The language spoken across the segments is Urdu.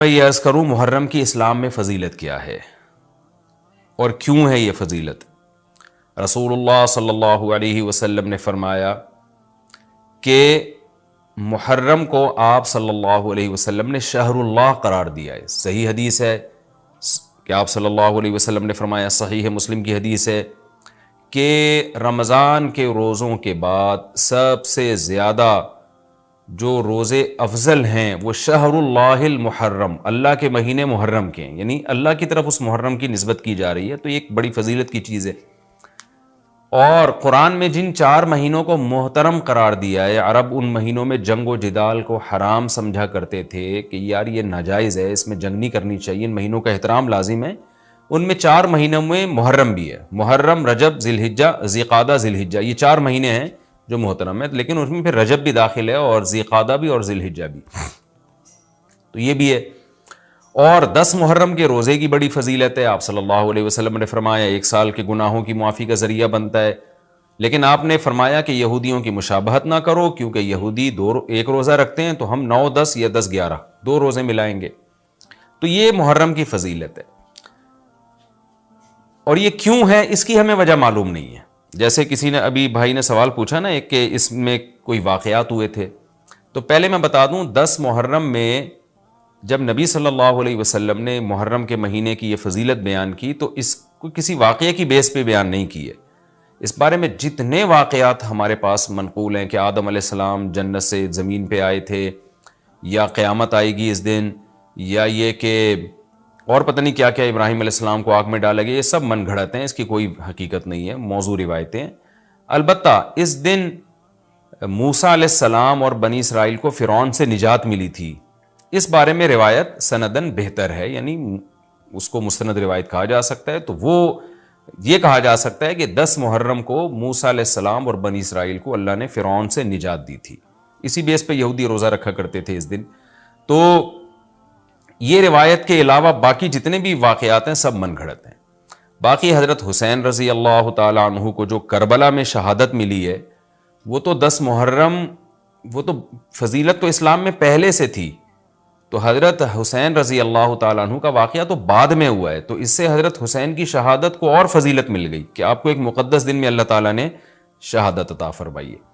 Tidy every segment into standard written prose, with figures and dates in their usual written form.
میں یہ عرض کروں محرم کی اسلام میں فضیلت کیا ہے اور کیوں ہے یہ فضیلت؟ رسول اللہ صلی اللہ علیہ وسلم نے فرمایا کہ محرم کو آپ صلی اللہ علیہ وسلم نے شہر اللہ قرار دیا ہے۔ صحیح حدیث ہے کہ آپ صلی اللہ علیہ وسلم نے فرمایا، صحیح مسلم کی حدیث ہے کہ رمضان کے روزوں کے بعد سب سے زیادہ جو روزے افضل ہیں وہ شہر اللہ المحرم، اللہ کے مہینے محرم کے ہیں، یعنی اللہ کی طرف اس محرم کی نسبت کی جا رہی ہے، تو یہ ایک بڑی فضیلت کی چیز ہے۔ اور قرآن میں جن 4 مہینوں کو محترم قرار دیا ہے، عرب ان مہینوں میں جنگ و جدال کو حرام سمجھا کرتے تھے کہ یار یہ ناجائز ہے، اس میں جنگ نہیں کرنی چاہیے، ان مہینوں کا احترام لازم ہے۔ ان میں 4 مہینوں میں محرم بھی ہے، محرم، رجب، ذی الحجہ، ذی قعدہ، ذی الحجہ، یہ 4 مہینے ہیں جو محترم ہے، لیکن اس میں پھر رجب بھی داخل ہے اور ذی قعدہ بھی اور ذی الحجہ بھی، تو یہ بھی ہے۔ اور 10 محرم کے روزے کی بڑی فضیلت ہے۔ آپ صلی اللہ علیہ وسلم نے فرمایا 1 سال کے گناہوں کی معافی کا ذریعہ بنتا ہے، لیکن آپ نے فرمایا کہ یہودیوں کی مشابہت نہ کرو، کیونکہ یہودی 1 روزہ رکھتے ہیں تو ہم 9، 10 یا 10، 11 2 روزے ملائیں گے، تو یہ محرم کی فضیلت ہے۔ اور یہ کیوں ہے اس کی ہمیں وجہ معلوم نہیں ہے۔ جیسے کسی نے ابھی بھائی نے سوال پوچھا نا ایک کہ اس میں کوئی واقعات ہوئے تھے، تو پہلے میں بتا دوں 10 محرم میں جب نبی صلی اللہ علیہ وسلم نے محرم کے مہینے کی یہ فضیلت بیان کی تو اس کو کسی واقعے کی بیس پہ بیان نہیں کی ہے۔ اس بارے میں جتنے واقعات ہمارے پاس منقول ہیں کہ آدم علیہ السلام جنت سے زمین پہ آئے تھے، یا قیامت آئے گی اس دن، یا یہ کہ اور پتہ نہیں کیا کیا ابراہیم علیہ السلام کو آگ میں ڈالا گیا، یہ سب من گھڑت ہیں، اس کی کوئی حقیقت نہیں ہے، موضوع روایتیں۔ البتہ اس دن موسیٰ علیہ السلام اور بنی اسرائیل کو فرعون سے نجات ملی تھی، اس بارے میں روایت سندن بہتر ہے، یعنی اس کو مستند روایت کہا جا سکتا ہے۔ تو وہ یہ کہا جا سکتا ہے کہ 10 محرم کو موسیٰ علیہ السلام اور بنی اسرائیل کو اللہ نے فرعون سے نجات دی تھی، اسی بیس پہ یہودی روزہ رکھا کرتے تھے اس دن۔ تو یہ روایت کے علاوہ باقی جتنے بھی واقعات ہیں سب من گھڑت ہیں۔ باقی حضرت حسین رضی اللہ تعالیٰ عنہ کو جو کربلا میں شہادت ملی ہے، وہ تو 10 محرم، وہ تو فضیلت تو اسلام میں پہلے سے تھی، تو حضرت حسین رضی اللہ تعالیٰ عنہ کا واقعہ تو بعد میں ہوا ہے، تو اس سے حضرت حسین کی شہادت کو اور فضیلت مل گئی کہ آپ کو ایک مقدس دن میں اللہ تعالیٰ نے شہادت عطا فرمائی ہے۔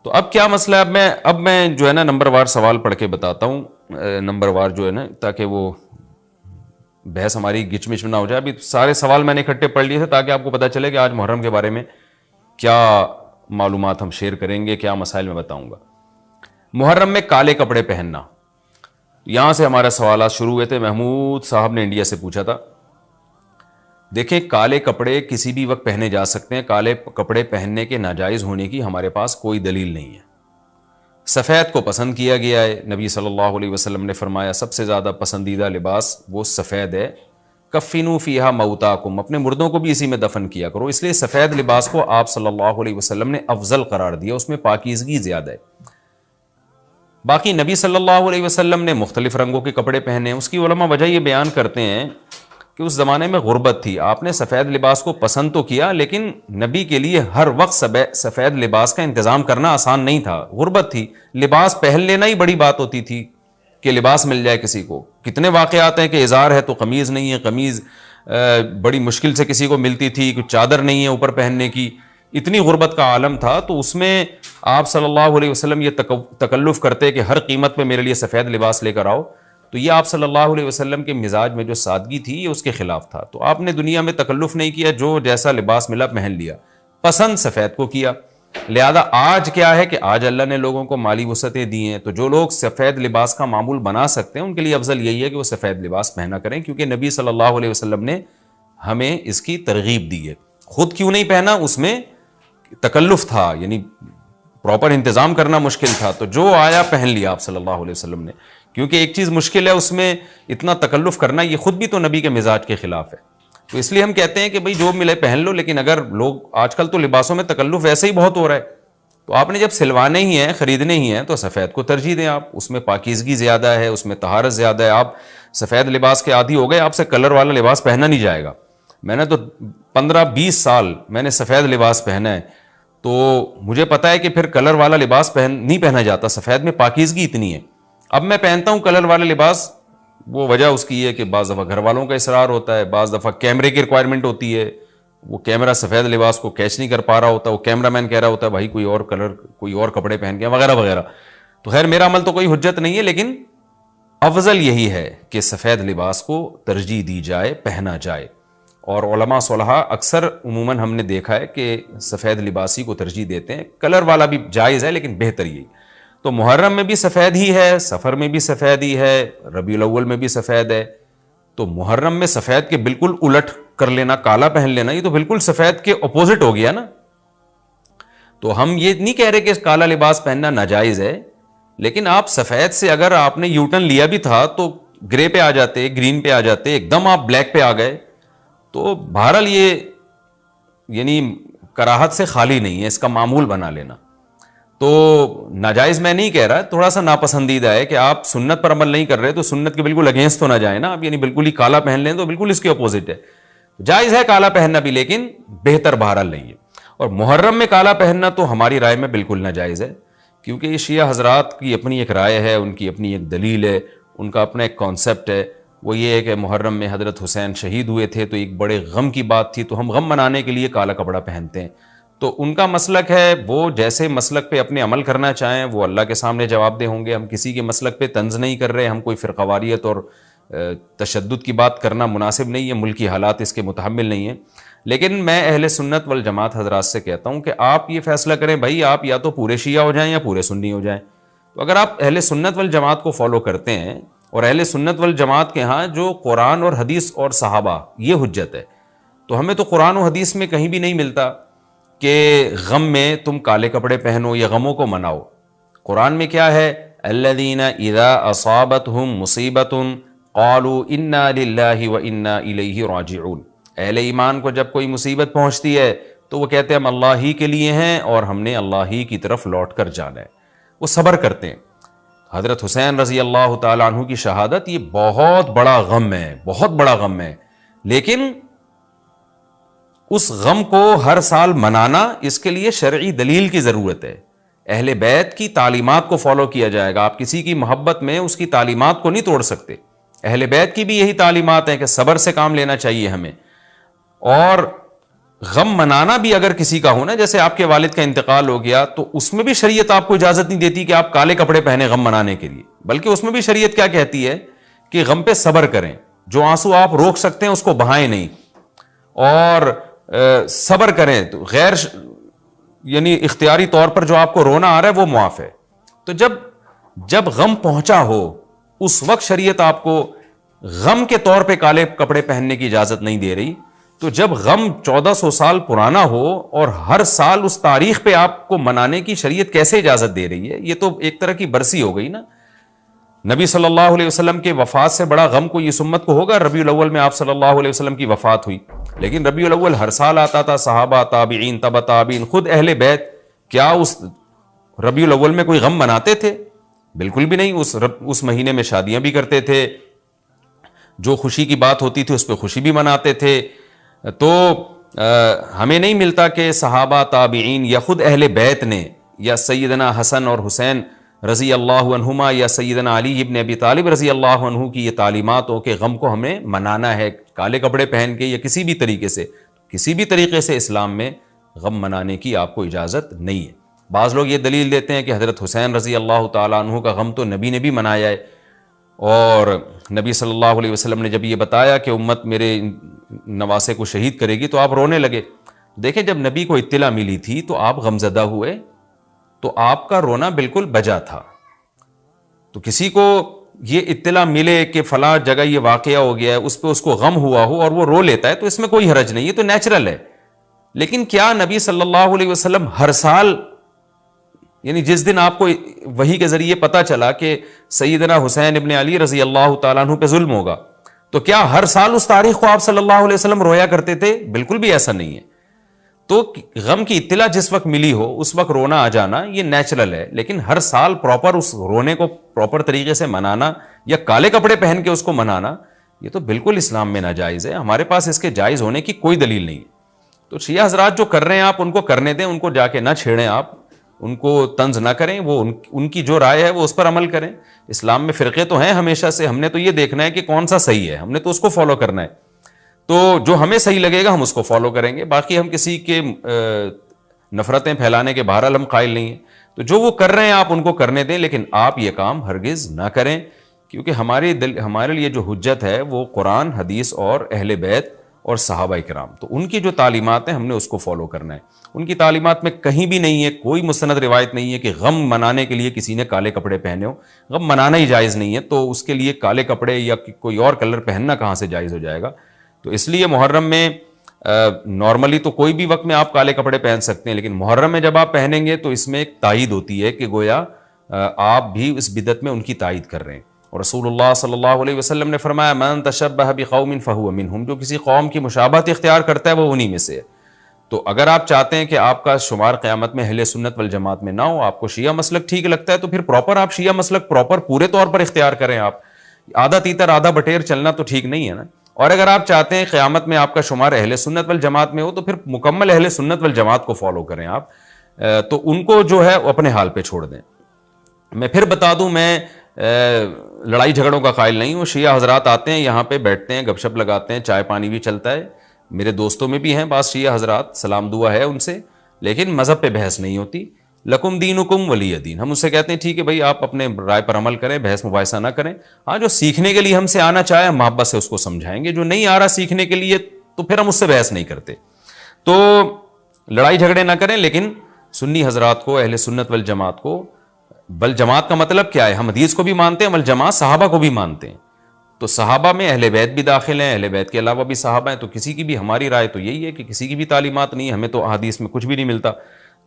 تو اب کیا مسئلہ ہے؟ اب میں جو ہے نا نمبر وار سوال پڑھ کے بتاتا ہوں، نمبر وار جو ہے نا، تاکہ وہ بحث ہماری گچ مچ نہ ہو جائے۔ ابھی سارے سوال میں نے اکٹھے پڑھ لیے تھے تاکہ آپ کو پتہ چلے کہ آج محرم کے بارے میں کیا معلومات ہم شیئر کریں گے، کیا مسائل میں بتاؤں گا۔ محرم میں کالے کپڑے پہننا، یہاں سے ہمارے سوالات شروع ہوئے تھے۔ محمود صاحب نے انڈیا سے پوچھا تھا۔ دیکھیں کالے کپڑے کسی بھی وقت پہنے جا سکتے ہیں، کالے کپڑے پہننے کے ناجائز ہونے کی ہمارے پاس کوئی دلیل نہیں ہے۔ سفید کو پسند کیا گیا ہے، نبی صلی اللہ علیہ وسلم نے فرمایا سب سے زیادہ پسندیدہ لباس وہ سفید ہے، کفنوا فیہا موتاکم، اپنے مردوں کو بھی اسی میں دفن کیا کرو، اس لیے سفید لباس کو آپ صلی اللہ علیہ وسلم نے افضل قرار دیا، اس میں پاکیزگی زیادہ ہے۔ باقی نبی صلی اللہ علیہ وسلم نے مختلف رنگوں کے کپڑے پہنے، اس کی علماء وجہ یہ بیان کرتے ہیں کہ اس زمانے میں غربت تھی، آپ نے سفید لباس کو پسند تو کیا، لیکن نبی کے لیے ہر وقت سفید لباس کا انتظام کرنا آسان نہیں تھا، غربت تھی، لباس پہن لینا ہی بڑی بات ہوتی تھی کہ لباس مل جائے کسی کو۔ کتنے واقعات ہیں کہ ازار ہے تو قمیض نہیں ہے، قمیض بڑی مشکل سے کسی کو ملتی تھی، کچھ چادر نہیں ہے اوپر پہننے کی، اتنی غربت کا عالم تھا، تو اس میں آپ صلی اللہ علیہ وسلم یہ تکلف کرتے کہ ہر قیمت پہ میرے لیے سفید لباس لے کر آؤ، تو یہ آپ صلی اللہ علیہ وسلم کے مزاج میں جو سادگی تھی یہ اس کے خلاف تھا، تو آپ نے دنیا میں تکلف نہیں کیا، جو جیسا لباس ملا پہن لیا، پسند سفید کو کیا۔ لہذا آج کیا ہے کہ آج اللہ نے لوگوں کو مالی وسعتیں دی ہیں، تو جو لوگ سفید لباس کا معمول بنا سکتے ہیں ان کے لیے افضل یہی ہے کہ وہ سفید لباس پہنا کریں، کیونکہ نبی صلی اللہ علیہ وسلم نے ہمیں اس کی ترغیب دی ہے۔ خود کیوں نہیں پہنا؟ اس میں تکلف تھا، یعنی پراپر انتظام کرنا مشکل تھا، تو جو آیا پہن لیا آپ صلی اللہ علیہ وسلم نے، کیونکہ ایک چیز مشکل ہے اس میں اتنا تکلف کرنا، یہ خود بھی تو نبی کے مزاج کے خلاف ہے، تو اس لیے ہم کہتے ہیں کہ بھئی جو ملے پہن لو، لیکن اگر لوگ آج کل تو لباسوں میں تکلف ویسے ہی بہت ہو رہا ہے، تو آپ نے جب سلوانے ہی ہیں، خریدنے ہی ہیں، تو سفید کو ترجیح دیں آپ، اس میں پاکیزگی زیادہ ہے، اس میں طہارت زیادہ ہے، آپ سفید لباس کے عادی ہو گئے، آپ سے کلر والا لباس پہنا نہیں جائے گا۔ میں نے تو 15-20 سال میں نے سفید لباس پہنا ہے، تو مجھے پتا ہے کہ پھر کلر والا لباس نہیں پہنا جاتا، سفید میں پاکیزگی اتنی ہے۔ اب میں پہنتا ہوں کلر والا لباس، وہ وجہ اس کی ہے کہ بعض دفعہ گھر والوں کا اصرار ہوتا ہے, بعض دفعہ کیمرے کی ریکوائرمنٹ ہوتی ہے, وہ کیمرہ سفید لباس کو کیچ نہیں کر پا رہا ہوتا, وہ کیمرہ مین کہہ رہا ہوتا ہے بھائی کوئی اور کلر, کوئی اور کپڑے پہن کے وغیرہ وغیرہ. تو خیر میرا عمل تو کوئی حجت نہیں ہے, لیکن افضل یہی ہے کہ سفید لباس کو ترجیح دی جائے, پہنا جائے. اور علماء صلحاء اکثر عموماً ہم نے دیکھا ہے کہ سفید لباسی کو ترجیح دیتے ہیں. کلر والا بھی جائز ہے لیکن بہتر یہی. تو محرم میں بھی سفید ہی ہے, سفر میں بھی سفید ہی ہے, ربیع الاول میں بھی سفید ہے. تو محرم میں سفید کے بالکل الٹ کر لینا, کالا پہن لینا, یہ تو بالکل سفید کے اپوزٹ ہو گیا نا. تو ہم یہ نہیں کہہ رہے کہ کالا لباس پہننا ناجائز ہے, لیکن آپ سفید سے اگر آپ نے یو ٹرن لیا بھی تھا تو گرے پہ آ جاتے, گرین پہ آ جاتے, ایک دم آپ بلیک پہ آ گئے, تو بہرحال یہ یعنی کراہت سے خالی نہیں ہے, اس کا معمول بنا لینا. تو ناجائز میں نہیں کہہ رہا, تھوڑا سا ناپسندیدہ ہے کہ آپ سنت پر عمل نہیں کر رہے تو سنت کے بالکل اگینسٹ تو نہ جائیں نا آپ, یعنی بالکل ہی کالا پہن لیں تو بالکل اس کے اپوزٹ ہے. جائز ہے کالا پہننا بھی, لیکن بہتر بہرحال نہیں ہے. اور محرم میں کالا پہننا تو ہماری رائے میں بالکل ناجائز ہے, کیونکہ یہ شیعہ حضرات کی اپنی ایک رائے ہے, ان کی اپنی ایک دلیل ہے, ان کا اپنا ایک کانسیپٹ ہے. وہ یہ ہے کہ محرم میں حضرت حسین شہید ہوئے تھے تو ایک بڑے غم کی بات تھی, تو ہم غم منانے کے لیے کالا کپڑا پہنتے ہیں. تو ان کا مسلک ہے, وہ جیسے مسلک پہ اپنے عمل کرنا چاہیں وہ اللہ کے سامنے جواب دہ ہوں گے. ہم کسی کے مسلک پہ طنز نہیں کر رہے, ہم کوئی فرقواریت اور تشدد کی بات کرنا مناسب نہیں ہے, ملکی حالات اس کے متحمل نہیں ہیں. لیکن میں اہل سنت والجماعت حضرات سے کہتا ہوں کہ آپ یہ فیصلہ کریں بھائی, آپ یا تو پورے شیعہ ہو جائیں یا پورے سنی ہو جائیں. تو اگر آپ اہل سنت والجماعت کو فالو کرتے ہیں, اور اہل سنت والجماعت کے ہاں جو قرآن اور حدیث اور صحابہ یہ حجت ہے, تو ہمیں تو قرآن و حدیث میں کہیں بھی نہیں ملتا کہ غم میں تم کالے کپڑے پہنو یا غموں کو مناؤ. قرآن میں کیا ہے, الذین اذا اصابتہم مصیبۃ قالوا انا للہ وانا الیہ راجعون. اہل ایمان کو جب کوئی مصیبت پہنچتی ہے تو وہ کہتے ہیں ہم اللہ ہی کے لیے ہیں اور ہم نے اللہ ہی کی طرف لوٹ کر جانا ہے. وہ صبر کرتے ہیں. حضرت حسین رضی اللہ تعالیٰ عنہ کی شہادت یہ بہت بڑا غم ہے, بہت بڑا غم ہے, لیکن اس غم کو ہر سال منانا, اس کے لیے شرعی دلیل کی ضرورت ہے. اہل بیت کی تعلیمات کو فالو کیا جائے گا. آپ کسی کی محبت میں اس کی تعلیمات کو نہیں توڑ سکتے. اہل بیت کی بھی یہی تعلیمات ہیں کہ صبر سے کام لینا چاہیے ہمیں. اور غم منانا بھی اگر کسی کا ہو نا, جیسے آپ کے والد کا انتقال ہو گیا, تو اس میں بھی شریعت آپ کو اجازت نہیں دیتی کہ آپ کالے کپڑے پہنے غم منانے کے لیے, بلکہ اس میں بھی شریعت کیا کہتی ہے کہ غم پہ صبر کریں. جو آنسو آپ روک سکتے ہیں اس کو بہائیں نہیں, اور صبر کریں. تو غیر یعنی اختیاری طور پر جو آپ کو رونا آ رہا ہے وہ معاف ہے. تو جب غم پہنچا ہو اس وقت شریعت آپ کو غم کے طور پہ کالے کپڑے پہننے کی اجازت نہیں دے رہی. تو جب غم 1400 سال پرانا ہو اور ہر سال اس تاریخ پہ آپ کو منانے کی شریعت کیسے اجازت دے رہی ہے؟ یہ تو ایک طرح کی برسی ہو گئی نا. نبی صلی اللہ علیہ وسلم کے وفات سے بڑا غم کوئی اس امت کو ہوگا؟ ربیع الاول میں آپ صلی اللہ علیہ وسلم کی وفات ہوئی, لیکن ربیع الاول ہر سال آتا تھا. صحابہ, تابعین, تبع تابعین, خود اہل بیت کیا اس ربیع الاول میں کوئی غم مناتے تھے؟ بالکل بھی نہیں. اس مہینے میں شادیاں بھی کرتے تھے, جو خوشی کی بات ہوتی تھی اس پہ خوشی بھی مناتے تھے. تو ہمیں نہیں ملتا کہ صحابہ, تابعین یا خود اہل بیت نے, یا سیدنا حسن اور حسین رضی اللہ عنہما یا سیدنا علی ابن ابی طالب رضی اللہ عنہ کی یہ تعلیمات ہو کہ غم کو ہمیں منانا ہے کالے کپڑے پہن کے یا کسی بھی طریقے سے. کسی بھی طریقے سے اسلام میں غم منانے کی آپ کو اجازت نہیں ہے. بعض لوگ یہ دلیل دیتے ہیں کہ حضرت حسین رضی اللہ تعالیٰ عنہ کا غم تو نبی نے بھی منایا ہے, اور نبی صلی اللہ علیہ وسلم نے جب یہ بتایا کہ امت میرے نواسے کو شہید کرے گی تو آپ رونے لگے. دیکھیں, جب نبی کو اطلاع ملی تھی تو آپ غمزدہ ہوئے, تو آپ کا رونا بالکل بجا تھا. تو کسی کو یہ اطلاع ملے کہ فلاں جگہ یہ واقعہ ہو گیا ہے, اس پہ اس کو غم ہوا ہو اور وہ رو لیتا ہے, تو اس میں کوئی حرج نہیں, یہ تو نیچرل ہے. لیکن کیا نبی صلی اللہ علیہ وسلم ہر سال, یعنی جس دن آپ کو وحی کے ذریعے پتا چلا کہ سیدنا حسین ابن علی رضی اللہ تعالیٰ عنہ پہ ظلم ہوگا, تو کیا ہر سال اس تاریخ کو آپ صلی اللہ علیہ وسلم رویا کرتے تھے؟ بالکل بھی ایسا نہیں ہے. تو غم کی اطلاع جس وقت ملی ہو اس وقت رونا آ جانا یہ نیچرل ہے, لیکن ہر سال پراپر اس رونے کو پراپر طریقے سے منانا یا کالے کپڑے پہن کے اس کو منانا, یہ تو بالکل اسلام میں ناجائز ہے. ہمارے پاس اس کے جائز ہونے کی کوئی دلیل نہیں ہے. تو شیعہ حضرات جو کر رہے ہیں آپ ان کو کرنے دیں, ان کو جا کے نہ چھیڑیں آپ, ان کو طنز نہ کریں، وہ ان کی جو رائے ہے وہ اس پر عمل کریں. اسلام میں فرقے تو ہیں ہمیشہ سے، ہم نے تو یہ دیکھنا ہے کہ کون سا صحیح ہے، ہم نے تو اس کو فالو کرنا ہے. تو جو ہمیں صحیح لگے گا ہم اس کو فالو کریں گے. باقی ہم کسی کے نفرتیں پھیلانے کے بہرحال ہم قائل نہیں ہیں. تو جو وہ کر رہے ہیں آپ ان کو کرنے دیں، لیکن آپ یہ کام ہرگز نہ کریں، کیونکہ ہمارے لیے جو حجت ہے وہ قرآن، حدیث اور اہل بیت اور صحابہ کرام. تو ان کی جو تعلیمات ہیں ہم نے اس کو فالو کرنا ہے. ان کی تعلیمات میں کہیں بھی نہیں ہے، کوئی مستند روایت نہیں ہے کہ غم منانے کے لیے کسی نے کالے کپڑے پہنے ہو. غم منانا ہی جائز نہیں ہے، تو اس کے لیے کالے کپڑے یا کوئی اور کلر پہننا کہاں سے جائز ہو جائے گا. تو اس لیے محرم میں نارملی تو کوئی بھی وقت میں آپ کالے کپڑے پہن سکتے ہیں، لیکن محرم میں جب آپ پہنیں گے تو اس میں ایک تائید ہوتی ہے کہ گویا آپ بھی اس بدعت میں ان کی تائید کر رہے ہیں. اور رسول اللہ صلی اللہ علیہ وسلم نے فرمایا من تشبہ بقوم فہو منہم، جو کسی قوم کی مشابہت اختیار کرتا ہے وہ انہی میں سے ہے. تو اگر آپ چاہتے ہیں کہ آپ کا شمار قیامت میں اہل سنت والجماعت میں نہ ہو، آپ کو شیعہ مسلک ٹھیک لگتا ہے، تو پھر پراپر آپ شیعہ مسلک پورے طور پر اختیار کریں. آپ آدھا تیتر آدھا بٹیر چلنا تو ٹھیک نہیں ہے نا. اور اگر آپ چاہتے ہیں قیامت میں آپ کا شمار اہل سنت والجماعت میں ہو، تو پھر مکمل اہل سنت والجماعت کو فالو کریں آپ. تو ان کو جو ہے اپنے حال پہ چھوڑ دیں. میں پھر بتا دوں، میں لڑائی جھگڑوں کا قائل نہیں ہوں. شیعہ حضرات آتے ہیں یہاں پہ، بیٹھتے ہیں، گپ شپ لگاتے ہیں، چائے پانی بھی چلتا ہے. میرے دوستوں میں بھی ہیں بعض شیعہ حضرات، سلام دعا ہے ان سے، لیکن مذہب پہ بحث نہیں ہوتی. لکم دینکم ولی دین. ہم اس سے کہتے ہیں ٹھیک ہے بھائی، آپ اپنے رائے پر عمل کریں، بحث مباحثہ نہ کریں. ہاں، جو سیکھنے کے لیے ہم سے آنا چاہے ہم محبت سے اس کو سمجھائیں گے، جو نہیں آ رہا سیکھنے کے لیے تو پھر ہم اس سے بحث نہیں کرتے. تو لڑائی جھگڑے نہ کریں، لیکن سنی حضرات کو، اہل سنت والجماعت کو، بل جماعت کا مطلب کیا ہے؟ ہم حدیث کو بھی مانتے ہیں، بل جماعت صحابہ کو بھی مانتے ہیں. تو صحابہ میں اہل بیت بھی داخل ہیں، اہل بیت کے علاوہ بھی صحابہ ہیں. تو کسی کی بھی، ہماری رائے تو یہی ہے کہ کسی کی بھی تعلیمات نہیں ہے، ہمیں تو احادیث میں کچھ بھی نہیں ملتا.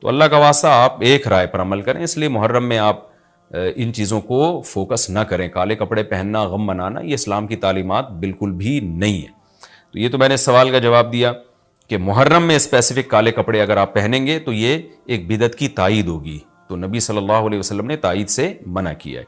تو اللہ کا واسطہ آپ ایک رائے پر عمل کریں. اس لیے محرم میں آپ ان چیزوں کو فوکس نہ کریں. کالے کپڑے پہننا، غم منانا، یہ اسلام کی تعلیمات بالکل بھی نہیں ہے. تو یہ تو میں نے سوال کا جواب دیا کہ محرم میں اسپیسیفک کالے کپڑے اگر آپ پہنیں گے تو یہ ایک بدعت کی تائید ہوگی. تو نبی صلی اللہ علیہ وسلم نے تائید سے منع کیا ہے.